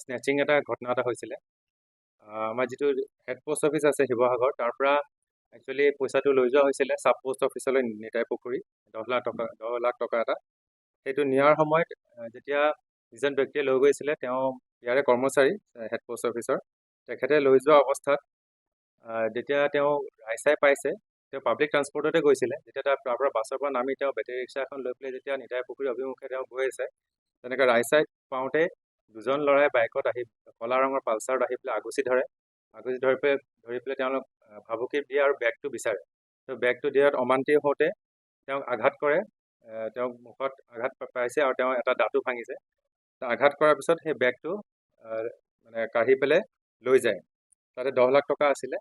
Snatching এটা ঘটনা এটা হৈছিলে। আমাৰ যিটো হেড পোষ্ট অফিচ আছে শিৱসাগৰ, তাৰ পৰা একচুৱেলি পইচাটো লৈ যোৱা হৈছিলে চাব পোষ্ট অফিচলৈ নিতাই পুখুৰী 10 লাখ টকা এটা। সেইটো নিয়াৰ সময়ত যেতিয়া যিজন ব্যক্তিয়ে লৈ গৈছিলে তেওঁ ইয়াৰে কৰ্মচাৰী হেড পোষ্ট অফিচৰ, তেখেতে লৈ যোৱা অৱস্থাত যেতিয়া তেওঁ ৰাইচাই পাইছে, তেওঁ পাব্লিক ট্ৰান্সপৰ্টতে গৈছিলে। যেতিয়া তাৰ পৰা বাছৰ পৰা নামি তেওঁ বেটেৰী ৰিক্সা এখন লৈ পেলাই যেতিয়া নিতাই পুখুৰী অভিমুখে তেওঁ গৈ আছে, তেনেকৈ ৰাইচাইত পাওঁতে দুজন ল'ৰাই বাইকত আহি কলা ৰঙৰ পালচাৰত আহি পেলাই আগুচি ধৰি পেলাই তেওঁলোক ভাবুকি দিয়ে আৰু বেগটো বিচাৰে। তো বেগটো দিয়াত অমান্তি হওঁতে তেওঁক আঘাত কৰে। তেওঁক মুখত আঘাত পাইছে আৰু তেওঁ এটা দাঁতো ভাঙিছে। আঘাত কৰাৰ পিছত সেই বেগটো মানে কাঢ়ি পেলাই লৈ যায়। তাতে 10 লাখ টকা আছিলে।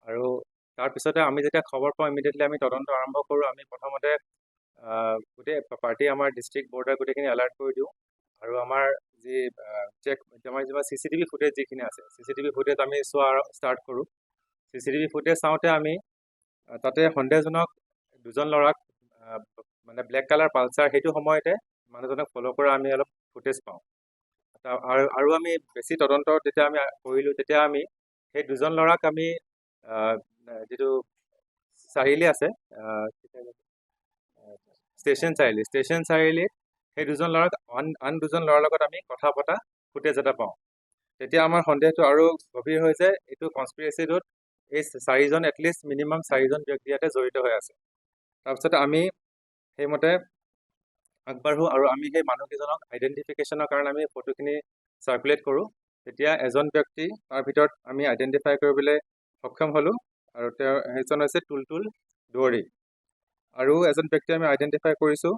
আৰু তাৰপিছতে আমি যেতিয়া খবৰ পাওঁ, ইমিডিয়েটলি আমি তদন্ত আৰম্ভ কৰোঁ। আমি প্ৰথমতে গোটেই পাৰ্টি আমাৰ ডিষ্ট্ৰিক্ট বৰ্ডাৰ গোটেইখিনি এলাৰ্ট কৰি দিওঁ। আৰু আমাৰ যি আমাৰ যিমান CCTV ফুটেজ যিখিনি আছে, CCTV ফুটেজ আমি চোৱা ষ্টাৰ্ট কৰোঁ। CCTV ফুটেজ চাওঁতে আমি তাতে সন্দেহজনক দুজন ল'ৰাক মানে ব্লেক কালাৰ পালচাৰ, সেইটো সময়তে মানুহজনক ফ'ল' কৰা আমি অলপ ফুটেজ পাওঁ। আৰু আমি বেছি তদন্ত যেতিয়া আমি কৰিলোঁ, তেতিয়া আমি সেই দুজন ল'ৰাক আমি যিটো চাৰিআলি আছে, ষ্টেচন চাৰিআলিত সেই দুজন ল'ৰাক আন দুজন ল'ৰাৰ লগত আমি কথা পতা ফুটেজ এটা পাওঁ। তেতিয়া আমাৰ সন্দেহটো আৰু গভীৰ হৈ যায়। এইটো কনস্পিৰেচিটোত এই চাৰিজন, এটলিষ্ট মিনিমাম চাৰিজন ব্যক্তি ইয়াতে জড়িত হৈ আছে। তাৰপিছত আমি সেইমতে আগবাঢ়োঁ আৰু আমি সেই মানুহকেইজনক আইডেণ্টিফিকেশ্যনৰ কাৰণে আমি ফটোখিনি চাৰ্কুলেট কৰোঁ। তেতিয়া এজন ব্যক্তি তাৰ ভিতৰত আমি আইডেণ্টিফাই কৰিবলৈ সক্ষম হ'লোঁ, আৰু সেইজন হৈছে টুলটুল দুৱৰী। আৰু এজন ব্যক্তি আমি আইডেণ্টিফাই কৰিছোঁ,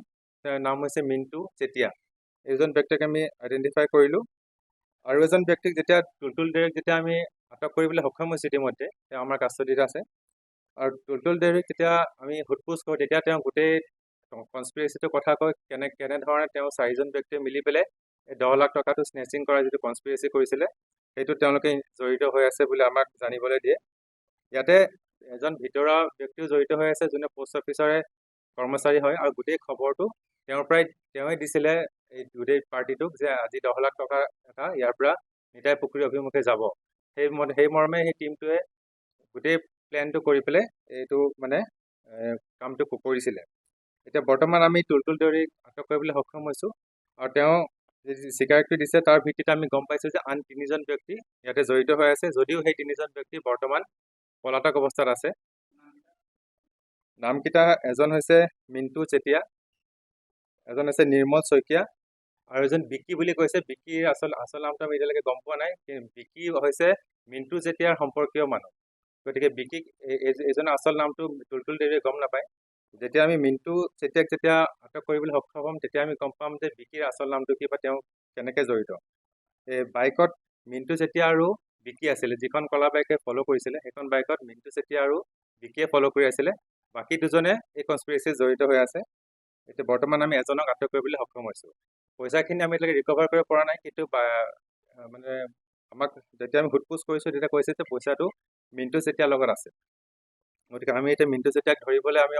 তেওঁৰ নাম হৈছে মিণ্টু চেতিয়া। এইজন ব্যক্তিক আমি আইডেণ্টিফাই কৰিলোঁ। আৰু এজন ব্যক্তিক যেতিয়া টুলটুল দেউৰীক যেতিয়া আমি আটক কৰিবলৈ সক্ষম হৈছোঁ, ইতিমধ্যে তেওঁ আমাৰ কাষ্টডিত আছে। আৰু টুলটুল দেউৰীক যেতিয়া আমি সোধ-পোছ কৰোঁ, তেতিয়া তেওঁ গোটেই কনস্পিৰেচিটোৰ কথা কয়, কেনেধৰণে তেওঁ চাৰিজন ব্যক্তিয়ে মিলি পেলাই এই 10 লাখ টকাটো স্নেচিং কৰা যিটো কনস্পিৰেচি কৰিছিলে, সেইটোত তেওঁলোকে জড়িত হৈ আছে বুলি আমাক জানিবলৈ দিয়ে। ইয়াতে এজন ভিতৰুৱা ব্যক্তিও জড়িত হৈ আছে, যোনে পোষ্ট অফিচৰে কৰ্মচাৰী হয়, আৰু গোটেই খবৰটো তেওঁৱে দিছিলে এই গোটেই পাৰ্টিটোক, যে আজি 10 লাখ টকা এটা ইয়াৰ পৰা নিতাই পুখুৰী অভিমুখে যাব। সেই মৰ্মে সেই টিমটোৱে গোটেই প্লেনটো কৰি পেলাই এইটো মানে কামটো কৰিছিলে। এতিয়া বৰ্তমান আমি টুলটুল দেউৰীক আটক কৰিবলৈ সক্ষম হৈছোঁ, আৰু তেওঁ যি স্বীকাৰোক্তি দিছে তাৰ ভিত্তিত আমি গম পাইছোঁ যে আন 3জন ব্যক্তি ইয়াতে জড়িত হৈ আছে, যদিও সেই 3জন ব্যক্তি বৰ্তমান পলাতক অৱস্থাত আছে। নামকেইটা এজন হৈছে মিণ্টু চেতিয়া, এজন হৈছে নিৰ্মল শইকীয়া, আৰু এজন বিকি বুলি কৈছে। বিকিৰ আচল নামটো আমি এতিয়ালৈকে গম পোৱা নাই। বিকি হৈছে মিণ্টু চেতিয়াৰ সম্পৰ্কীয় মানুহ, গতিকে বিকিক এইজনৰ আচল নামটো টুলটুল দেউৰীয়ে গম নাপায়। যেতিয়া আমি মিণ্টু চেতিয়াক যেতিয়া আটক কৰিবলৈ সক্ষম হ'ম, তেতিয়া আমি গম পাম যে বিকিৰ আচল নামটো কি বা তেওঁ কেনেকৈ জড়িত। এই বাইকত মিণ্টু চেতিয়া আৰু বিকি আছিলে, যিখন কলা বাইকে ফ'ল' কৰিছিলে, সেইখন বাইকত মিণ্টু চেতিয়া আৰু বিকিয়ে ফ'ল' কৰি আছিলে। বাকী দুজনে এই কনস্পিৰেচিত জড়িত হৈ আছে। এতিয়া বৰ্তমান আমি এজনক আটক কৰিবলৈ সক্ষম হৈছোঁ। পইচাখিনি আমি এতিয়ালৈকে ৰিকভাৰ কৰিব পৰা নাই, কিন্তু মানে আমাক যেতিয়া আমি সোধ-পোছ কৰিছোঁ, তেতিয়া কৈছে যে পইচাটো মিণ্টু চেতিয়াৰ লগত আছে। গতিকে আমি এতিয়া মিণ্টু চেতিয়াক ধৰিবলৈ আমি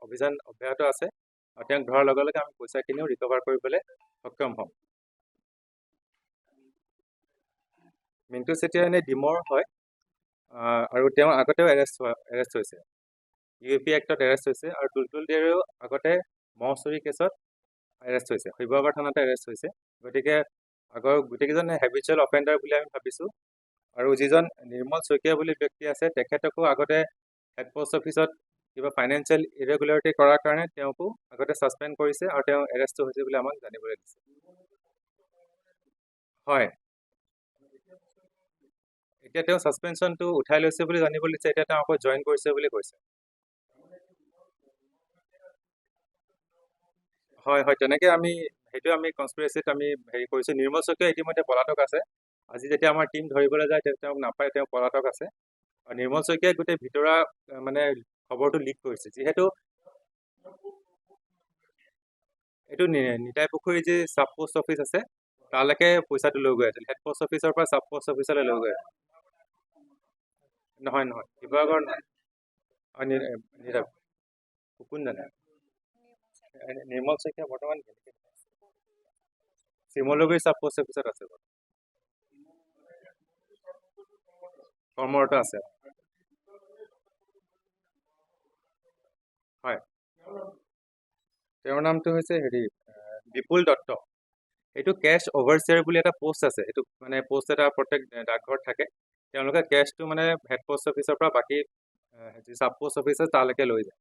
অভিযান অব্যাহত আছে, আৰু তেওঁক ধৰাৰ লগে লগে আমি পইচাখিনিও ৰিকভাৰ কৰিবলৈ সক্ষম হ'ম। মিণ্টু চেতিয়া এনেই ডিমৰ হয়, আৰু তেওঁ আগতেও এৰেষ্ট হৈছে, UAP এক্টত এৰেষ্ট হৈছে। আৰু টুলটুল দেউৰীও আগতে মহ চুৰি কেছত এৰেষ্ট হৈছে, শিৱসাগৰ থানাতে এৰেষ্ট হৈছে। গতিকে গোটেইকেইজন হেবিচুৱেল অফেণ্ডাৰ বুলি আমি ভাবিছোঁ। আৰু যিজন নিৰ্মল শইকীয়া বুলি ব্যক্তি আছে, তেখেতকো আগতে হেড পোষ্ট অফিচত কিবা ফাইনেন্সিয়েল ইৰেগুলাৰিটি কৰাৰ কাৰণে তেওঁকো আগতে ছাছপেণ্ড কৰিছে, আৰু তেওঁ এৰেষ্ট হৈছে বুলি আমাক জানিবলৈ দিছে। হয়, এতিয়া তেওঁ ছাছপেনশ্যনটো উঠাই লৈছে বুলি জানিবলৈ দিছে। এতিয়া তেওঁ আকৌ জইন কৰিছে বুলি কৈছে। হয়, তেনেকৈ সেইটোৱে আমি কনস্পিৰেচিত আমি হেৰি কৰিছোঁ। নিৰ্মল শইকীয়া ইতিমধ্যে পলাতক আছে। আজি যেতিয়া আমাৰ টিম ধৰিবলৈ যায়, তেওঁক নাপায়, তেওঁ পলাতক আছে। আৰু নিৰ্মল শইকীয়াই গোটেই ভিতৰুৱা মানে খবৰটো লিক কৰিছে। যিহেতু এইটো নিতাই পুখুৰী যি চাব পোষ্ট অফিচ আছে, তালৈকে পইচাটো লৈ গৈ আছিল। হেড পোষ্ট অফিচৰ পৰা চাব পোষ্ট অফিচলৈ লৈ গৈ আছিল। নহয়, শিৱসাগৰ নহয়। কোন জানে? নিৰ্মল শইকীয়া বৰ্তমান শিমলুগুৰি চাব পোষ্ট অফিচত আছে। কৰ্মৰত আছে হয় তেওঁৰ নামটো হৈছে বিপুল দত্ত এইটো কেছ অভাৰচিয়াৰ বুলি এটা পোষ্ট আছে এইটো মানে পোষ্ট এটা প্ৰত্যেক ডাকঘৰত থাকে তেওঁলোকে কেছটো মানে হেড পোষ্ট অফিচৰ পৰা বাকী যি চাব পোষ্ট অফিচ আছে তালৈকে লৈ যায়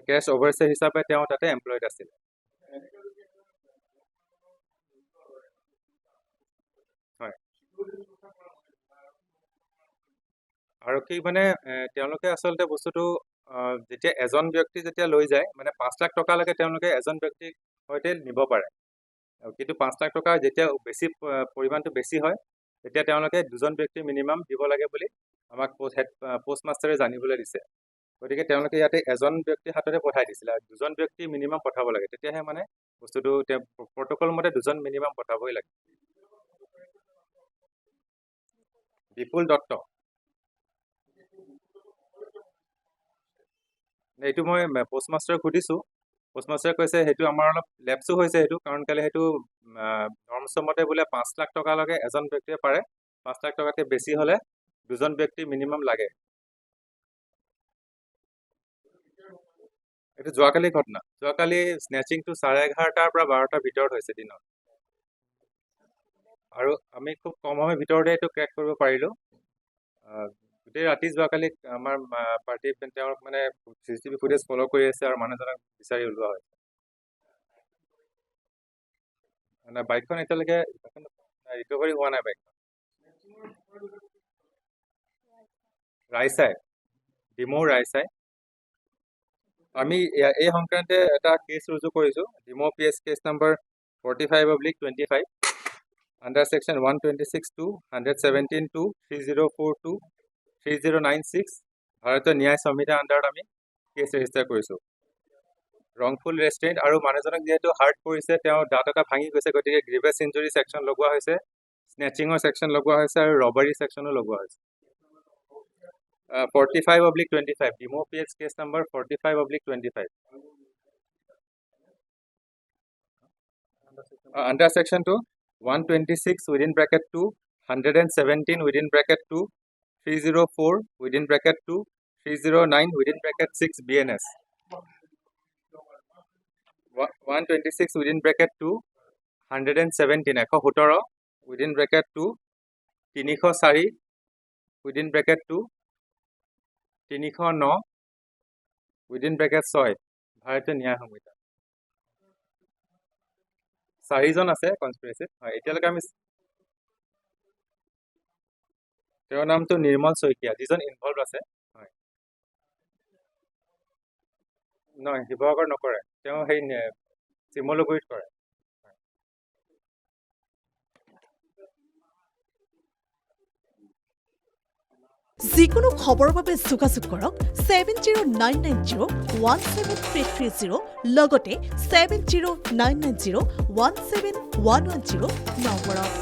কেছ অভাৰচিয়াৰ হিচাপে তেওঁ তাতে এমপ্লয়ড আছিল হয় আৰক্ষীক মানে তেওঁলোকে আচলতে বস্তুটো যেতিয়া এজন ব্যক্তি যেতিয়া লৈ যায় মানে 5 লাখ টকালৈকে তেওঁলোকে এজন ব্যক্তিক সৈতে নিব পাৰে কিন্তু 5 লাখ টকা যেতিয়া বেছি পৰিমাণটো বেছি হয় তেতিয়া তেওঁলোকে দুজন ব্যক্তি মিনিমাম দিব লাগে বুলি আমাক পোষ্ট মাষ্টাৰে জানিবলৈ দিছে গতিকে তেওঁলোকে ইয়াতে এজন ব্যক্তিৰ হাততে পঠাই দিছিলে আৰু দুজন ব্যক্তি মিনিমাম পঠাব লাগে তেতিয়াহে মানে বস্তুটো প্ৰট'কল মতে দুজন মিনিমাম পঠাবই লাগে বিপুল দত্ত এইটো মই পোষ্টমাষ্টাৰক সুধিছোঁ পোষ্টমাষ্টাৰে কৈছে সেইটো আমাৰ অলপ লেপছো হৈছে সেইটো কাৰণ কেলৈ সেইটো নৰ্মছমতে বোলে 5 লাখ টকালৈকে এজন ব্যক্তিয়ে পাৰে 5 লাখ টকাতকৈ বেছি হ'লে দুজন ব্যক্তি মিনিমাম লাগে এইটো যোৱাকালি ঘটনা যোৱাকালি স্নেচিংটো 11:30 পৰা 12টাৰ ভিতৰত হৈছে দিনত আৰু আমি খুব কম সময়ৰ ভিতৰতে এইটো ক্ৰেক কৰিব পাৰিলোঁ গোটেই ৰাতি যোৱাকালি আমাৰ পাৰ্টি তেওঁক মানে CCTV ফুটেজ ফ'ল' কৰি আছে আৰু মানুহজনক বিচাৰি ওলোৱা হৈছে মানে বাইকখন এতিয়ালৈকে ৰিকভাৰী হোৱা নাই বাইকখন ৰাইচাই ডিমৌ ৰাইচাই আমি এই সংক্ৰান্তে এটা কেছ ৰুজু কৰিছোঁ Demow PS case number 45/25 under section 126(2), 117(2), 3042, 3096 Bharatiya Nyaya Sanhita আণ্ডাৰত আমি কেছ ৰেজিষ্টাৰ কৰিছোঁ ৰংফুল ৰেষ্টুৰেণ্ট আৰু মানুহজনক যিহেতু হাৰ্ট কৰিছে তেওঁ দাঁত এটা ভাঙি গৈছে গতিকে গ্ৰিভেছ ইঞ্জুৰি ছেকশ্যন লগোৱা হৈছে স্নেচিঙৰ ছেকশ্যন লগোৱা হৈছে আৰু ৰবাৰী ছেকশ্যনো লগোৱা হৈছে 45/25 Demow PS case number 45/25 under ছেকশ্যনটো 126(2), 117(2), 304(2), 309(6) BNS 126(2), 117 (117) 304 (2), 309 (6) ভাৰতীয় ন্যায় সংহিতা 4জন আছে কনস্পিৰেচিত হয় এতিয়ালৈকে আমি তেওঁৰ নামটো নিৰ্মল শইকীয়া যিজন ইনভলভ আছে হয় নহয় শিৱসাগৰ নকৰে তেওঁ সেই চিমলুগুৰিত কৰে যিকোনো খবৰৰ বাবে যোগাযোগ কৰক 7099017330 লগতে 7099017110 নম্বৰত